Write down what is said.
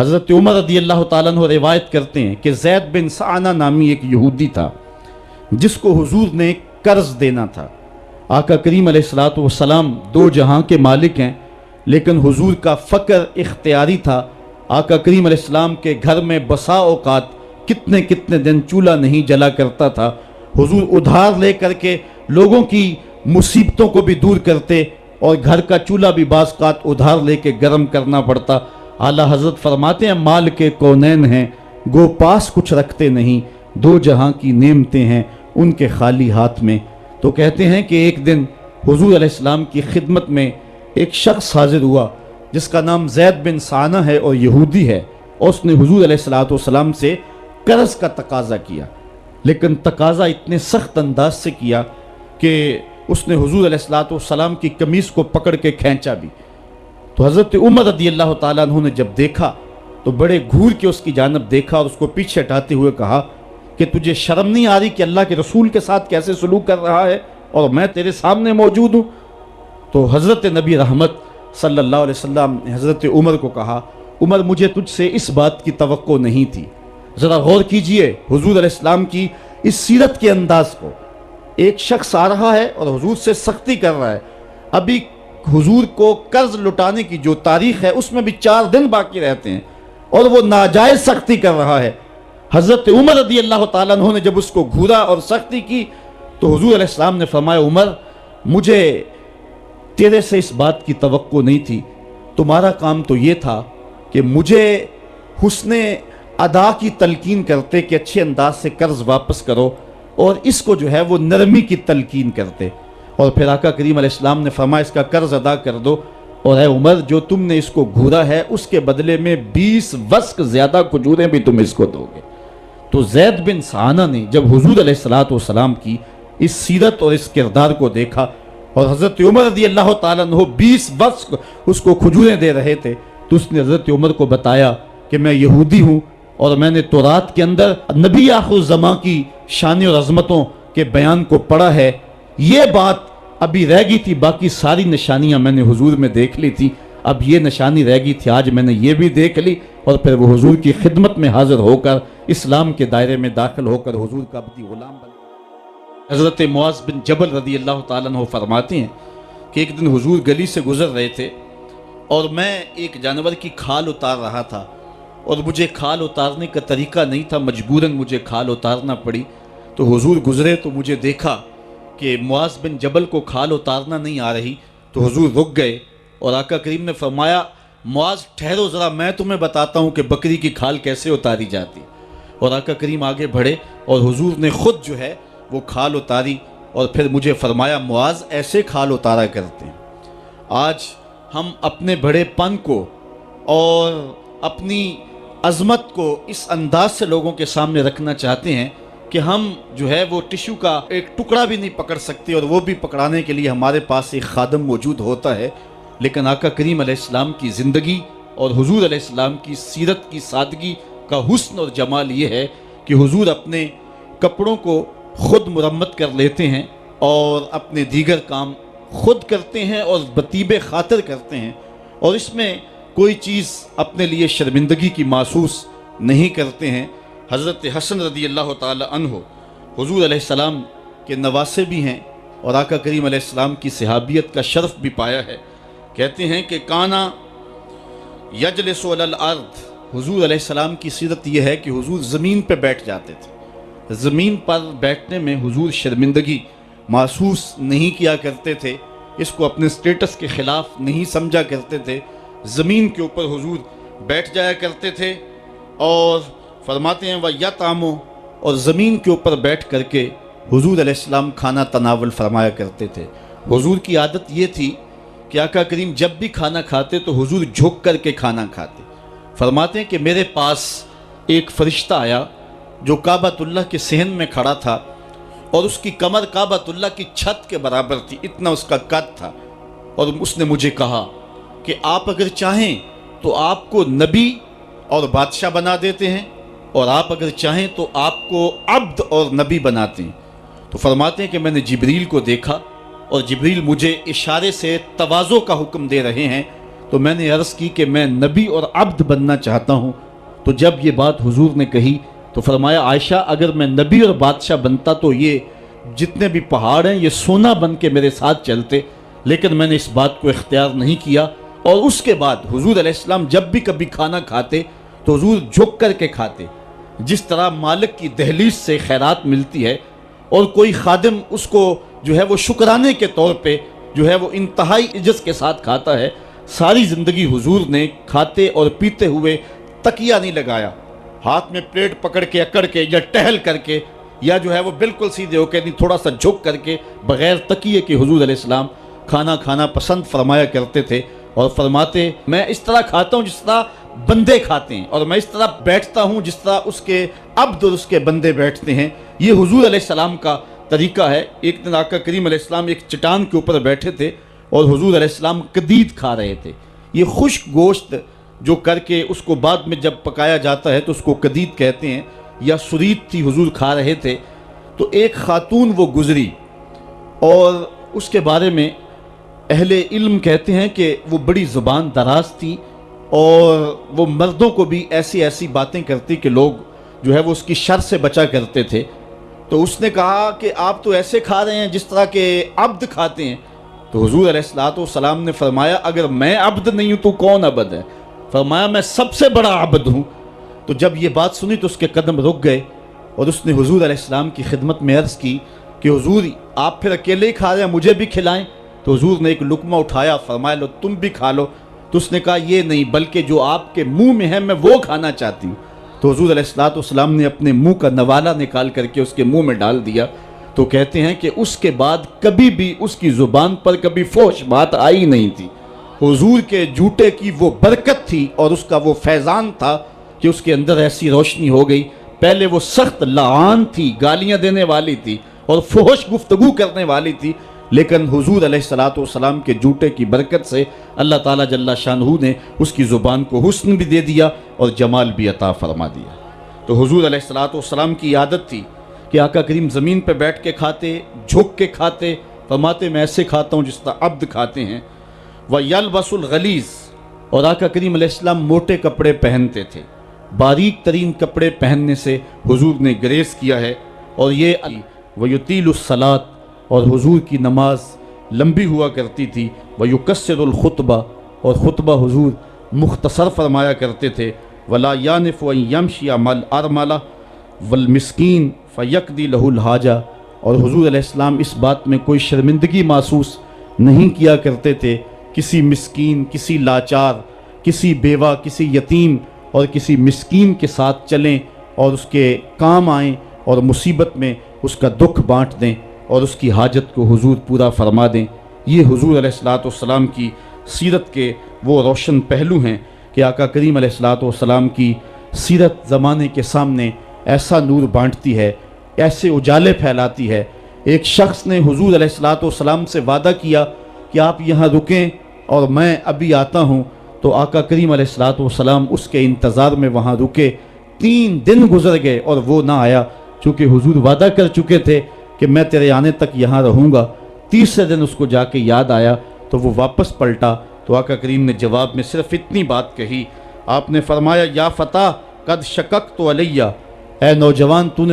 حضرت عمر رضی اللہ تعالیٰ عنہ روایت کرتے ہیں کہ زید بن سعانہ نامی ایک یہودی تھا جس کو حضور نے قرض دینا تھا۔ آقا کریم علیہ الصلوۃ والسلام دو جہاں کے مالک ہیں، لیکن حضور کا فقر اختیاری تھا۔ آقا کریم علیہ السلام کے گھر میں بسا اوقات کتنے کتنے دن چولہا نہیں جلا کرتا تھا۔ حضور ادھار لے کر کے لوگوں کی مصیبتوں کو بھی دور کرتے، اور گھر کا چولہا بھی بعض اوقات ادھار لے کے گرم کرنا پڑتا۔ اعلیٰ حضرت فرماتے ہیں مال کے کونین ہیں گو پاس کچھ رکھتے نہیں، دو جہاں کی نعمتیں ہیں ان کے خالی ہاتھ میں۔ تو کہتے ہیں کہ ایک دن حضور علیہ السلام کی خدمت میں ایک شخص حاضر ہوا جس کا نام زید بن سعانہ ہے اور یہودی ہے، اور اس نے حضور علیہ السلام سے قرض کا تقاضا کیا، لیکن تقاضا اتنے سخت انداز سے کیا کہ اس نے حضور علیہ السلام کی قمیص کو پکڑ کے کھینچا بھی۔ تو حضرت عمر رضی اللہ تعالیٰ عنہ نے جب دیکھا تو بڑے گھور کے اس کی جانب دیکھا اور اس کو پیچھے ہٹاتے ہوئے کہا کہ تجھے شرم نہیں آ رہی کہ اللہ کے رسول کے ساتھ کیسے سلوک کر رہا ہے اور میں تیرے سامنے موجود ہوں؟ تو حضرت نبی رحمت صلی اللہ علیہ وسلم نے حضرت عمر کو کہا عمر مجھے تجھ سے اس بات کی توقع نہیں تھی۔ ذرا غور کیجئے حضور علیہ السلام کی اس سیرت کے انداز کو۔ ایک شخص آ رہا ہے اور حضور سے سختی کر رہا ہے، ابھی حضور کو قرض لٹانے کی جو تاریخ ہے اس میں بھی 4 دن باقی رہتے ہیں اور وہ ناجائز سختی کر رہا ہے۔ حضرت عمر رضی اللہ تعالیٰ عنہ نے جب اس کو گھورا اور سختی کی تو حضور علیہ السلام نے فرمایا عمر مجھے تیرے سے اس بات کی توقع نہیں تھی، تمہارا کام تو یہ تھا کہ مجھے حسن ادا کی تلقین کرتے کہ اچھے انداز سے قرض واپس کرو، اور اس کو جو ہے وہ نرمی کی تلقین کرتے، اور پھر آقا کریم علیہ السلام نے فرمایا اس کا قرض ادا کر دو، اور اے عمر جو تم نے اس کو گھورا ہے اس کے بدلے میں 20 وسق زیادہ کھجوریں بھی تم اس کو دو گے۔ تو زید بن سعانہ نے جب حضور علیہ السلام کی اس سیرت اور اس کردار کو دیکھا، اور حضرت عمر رضی اللہ تعالیٰ عنہ 20 وسق اس کو کھجوریں دے رہے تھے، تو اس نے حضرت عمر کو بتایا کہ میں یہودی ہوں اور میں نے تورات کے اندر نبی آخر الزماں کی شان اور عظمتوں کے بیان کو پڑھا ہے، یہ بات ابھی رہ گئی تھی، باقی ساری نشانیاں میں نے حضور میں دیکھ لی تھی، اب یہ نشانی رہ گئی تھی، آج میں نے یہ بھی دیکھ لی، اور پھر وہ حضور کی خدمت میں حاضر ہو کر اسلام کے دائرے میں داخل ہو کر حضور کا عبدی غلام بن۔ حضرت معاذ بن جبل رضی اللہ تعالیٰ عنہ فرماتے ہیں کہ ایک دن حضور گلی سے گزر رہے تھے اور میں ایک جانور کی کھال اتار رہا تھا، اور مجھے کھال اتارنے کا طریقہ نہیں تھا، مجبوراً مجھے کھال اتارنا پڑی۔ تو حضور گزرے تو مجھے دیکھا کہ معاذ بن جبل کو کھال اتارنا نہیں آ رہی، تو حضور رک گئے اور آقا کریم نے فرمایا معاذ ٹھہرو ذرا میں تمہیں بتاتا ہوں کہ بکری کی کھال کیسے اتاری جاتی، اور آقا کریم آگے بڑھے اور حضور نے خود جو ہے وہ کھال اتاری، اور پھر مجھے فرمایا معاذ ایسے کھال اتارا کرتے ہیں۔ آج ہم اپنے بڑے پن کو اور اپنی عظمت کو اس انداز سے لوگوں کے سامنے رکھنا چاہتے ہیں کہ ہم جو ہے وہ ٹشو کا ایک ٹکڑا بھی نہیں پکڑ سکتے، اور وہ بھی پکڑانے کے لیے ہمارے پاس ایک خادم موجود ہوتا ہے، لیکن آقا کریم علیہ السلام کی زندگی اور حضور علیہ السلام کی سیرت کی سادگی کا حسن اور جمال یہ ہے کہ حضور اپنے کپڑوں کو خود مرمت کر لیتے ہیں اور اپنے دیگر کام خود کرتے ہیں اور بطیب خاطر کرتے ہیں، اور اس میں کوئی چیز اپنے لیے شرمندگی کی محسوس نہیں کرتے ہیں۔ حضرت حسن رضی اللہ تعالی عنہ حضور علیہ السلام کے نواسے بھی ہیں اور آقا کریم علیہ السلام کی صحابیت کا شرف بھی پایا ہے۔ کہتے ہیں کہ کانا یجلس علی الارض، حضور علیہ السلام کی سیرت یہ ہے کہ حضور زمین پہ بیٹھ جاتے تھے، زمین پر بیٹھنے میں حضور شرمندگی محسوس نہیں کیا کرتے تھے، اس کو اپنے سٹیٹس کے خلاف نہیں سمجھا کرتے تھے، زمین کے اوپر حضور بیٹھ جایا کرتے تھے، اور فرماتے ہیں وَيَطْعَمُ، اور زمین کے اوپر بیٹھ کر کے حضور علیہ السلام کھانا تناول فرمایا کرتے تھے۔ حضور کی عادت یہ تھی کہ آقا کریم جب بھی کھانا کھاتے تو حضور جھک کر کے کھانا کھاتے۔ فرماتے ہیں کہ میرے پاس ایک فرشتہ آیا جو کعبۃ اللہ کے صحن میں کھڑا تھا، اور اس کی کمر کعبۃ اللہ کی چھت کے برابر تھی، اتنا اس کا قد تھا، اور اس نے مجھے کہا کہ آپ اگر چاہیں تو آپ کو نبی اور بادشاہ بنا دیتے ہیں، اور آپ اگر چاہیں تو آپ کو عبد اور نبی بناتے ہیں۔ تو فرماتے ہیں کہ میں نے جبریل کو دیکھا، اور جبریل مجھے اشارے سے تواضع کا حکم دے رہے ہیں، تو میں نے عرض کی کہ میں نبی اور عبد بننا چاہتا ہوں۔ تو جب یہ بات حضور نے کہی تو فرمایا عائشہ اگر میں نبی اور بادشاہ بنتا تو یہ جتنے بھی پہاڑ ہیں یہ سونا بن کے میرے ساتھ چلتے، لیکن میں نے اس بات کو اختیار نہیں کیا۔ اور اس کے بعد حضور علیہ السلام جب بھی کبھی کھانا کھاتے تو حضور جھک کر کے کھاتے، جس طرح مالک کی دہلیز سے خیرات ملتی ہے اور کوئی خادم اس کو جو ہے وہ شکرانے کے طور پہ جو ہے وہ انتہائی عزت کے ساتھ کھاتا ہے، ساری زندگی حضور نے کھاتے اور پیتے ہوئے تکیہ نہیں لگایا، ہاتھ میں پلیٹ پکڑ کے اکڑ کے یا ٹہل کر کے یا جو ہے وہ بالکل سیدھے ہو کے نہیں، تھوڑا سا جھک کر کے بغیر تکیے کے حضور علیہ السلام کھانا کھانا پسند فرمایا کرتے تھے، اور فرماتے میں اس طرح کھاتا ہوں جس طرح بندے کھاتے ہیں، اور میں اس طرح بیٹھتا ہوں جس طرح اس کے عبد اور اس کے بندے بیٹھتے ہیں۔ یہ حضور علیہ السلام کا طریقہ ہے۔ ایک دن آقا کریم علیہ السلام ایک چٹان کے اوپر بیٹھے تھے اور حضور علیہ السلام قدید کھا رہے تھے۔ یہ خشک گوشت جو کر کے اس کو بعد میں جب پکایا جاتا ہے تو اس کو قدید کہتے ہیں، یا سرید تھی، حضور کھا رہے تھے۔ تو ایک خاتون وہ گزری اور اس کے بارے میں اہل علم کہتے ہیں کہ وہ بڑی زبان دراز تھی اور وہ مردوں کو بھی ایسی ایسی باتیں کرتی کہ لوگ جو ہے وہ اس کی شر سے بچا کرتے تھے۔ تو اس نے کہا کہ آپ تو ایسے کھا رہے ہیں جس طرح کے عبد کھاتے ہیں۔ تو حضور علیہ السلام نے فرمایا اگر میں عبد نہیں ہوں تو کون عبد ہے؟ فرمایا میں سب سے بڑا عبد ہوں۔ تو جب یہ بات سنی تو اس کے قدم رک گئے اور اس نے حضور علیہ السلام کی خدمت میں عرض کی کہ حضور آپ پھر اکیلے ہی کھا رہے ہیں، مجھے بھی کھلائیں۔ تو حضور نے ایک لقمہ اٹھایا، فرمایا لو تم بھی کھا لو۔ تو اس نے کہا یہ نہیں، بلکہ جو آپ کے منہ میں ہے میں وہ کھانا چاہتی ہوں۔ تو حضور علیہ السلام نے اپنے منہ کا نوالا نکال کر کے اس کے منہ میں ڈال دیا۔ تو کہتے ہیں کہ اس کے بعد کبھی بھی اس کی زبان پر کبھی فحش بات آئی نہیں تھی۔ حضور کے جوتے کی وہ برکت تھی اور اس کا وہ فیضان تھا کہ اس کے اندر ایسی روشنی ہو گئی۔ پہلے وہ سخت لعان تھی، گالیاں دینے والی تھی اور فحش گفتگو کرنے والی تھی، لیکن حضور علیہ السلام کے جوتے کی برکت سے اللہ تعالیٰ جل شانہ نے اس کی زبان کو حسن بھی دے دیا اور جمال بھی عطا فرما دیا۔ تو حضور علیہ السلام کی عادت تھی کہ آقا کریم زمین پہ بیٹھ کے کھاتے، جھک کے کھاتے، فرماتے میں ایسے کھاتا ہوں جس طرح عبد کھاتے ہیں۔ وَيَلْبَسُ الْغَلِيظ، اور آقا کریم علیہ السلام موٹے کپڑے پہنتے تھے، باریک ترین کپڑے پہننے سے حضور نے گریز کیا ہے۔ اور یہ وَيُطِيلُ الصَّلَاةَ، اور حضور کی نماز لمبی ہوا کرتی تھی۔ وَيُقَصِّرُ الْخُطْبَةَ، اور خطبہ حضور مختصر فرمایا کرتے تھے۔ وَلَا يَانِفُ أَن يَمْشِيَ مَعَ الْأَرْمَلَةِ وَالْمِسْكِينِ فَيَقْضِي لَهُ الْحَاجَةَ، اور حضور علیہ السلام اس بات میں کوئی شرمندگی محسوس نہیں کیا کرتے تھے کسی مسکین، کسی لاچار، کسی بیوہ، کسی یتیم اور کسی مسکین کے ساتھ چلیں اور اس کے کام آئیں اور مصیبت میں اس کا دکھ بانٹ دیں اور اس کی حاجت کو حضور پورا فرما دیں۔ یہ حضور علیہ السلام کی سیرت کے وہ روشن پہلو ہیں کہ آقا کریم علیہ السلام کی سیرت زمانے کے سامنے ایسا نور بانٹتی ہے، ایسے اجالے پھیلاتی ہے۔ ایک شخص نے حضور علیہ السلام سے وعدہ کیا کہ آپ یہاں رکیں اور میں ابھی آتا ہوں، تو آقا کریم علیہ السلام اس کے انتظار میں وہاں رکے۔ 3 دن گزر گئے اور وہ نہ آیا، چونکہ حضور وعدہ کر چکے تھے کہ میں تیرے آنے تک یہاں رہوں گا۔ تیسرے دن اس کو جا کے یاد آیا تو وہ واپس پلٹا، تو آقا کریم نے جواب میں صرف اتنی بات کہی، آپ نے فرمایا یا فتیٰ قد شککت علیہ، اے نوجوان تو نے